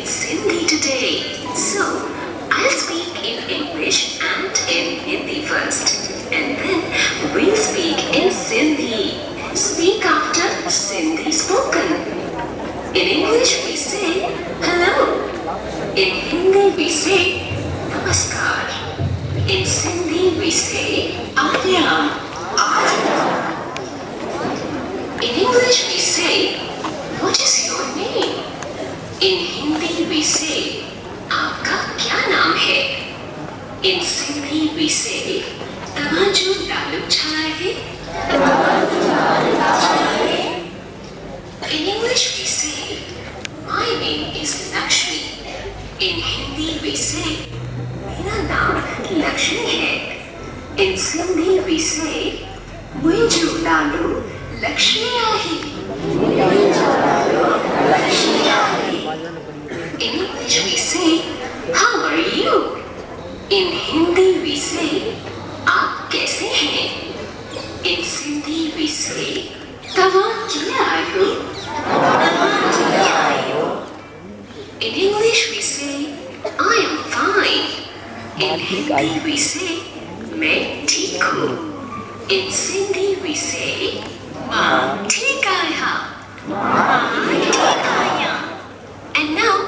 Sindhi today. So, I'll speak in English and in Hindi first. And then we'll speak in Sindhi. Speak after Sindhi spoken. In English we say hello. In Hindi we say namaskar. In Sindhi we say aadiyam. In English we say, what is your name? In Hindi we say, आपका क्या नाम है? In Sindhi we say, तमाजू Lalu छाए है? In English we say, my name is Lakshmi. In Hindi we say, मेरा नाम लक्ष्मी है. In Sindhi we say, मुझे लालू लक्ष्मी आहे. In English we say, how are you? In Hindi we say, आप कैसे हैं? In Sindhi we say, तवा क्या आयो? In English we say, I am fine. In Hindi we say, मैं ठीक हूँ. In Sindhi we say, माँ ठीक आया. And now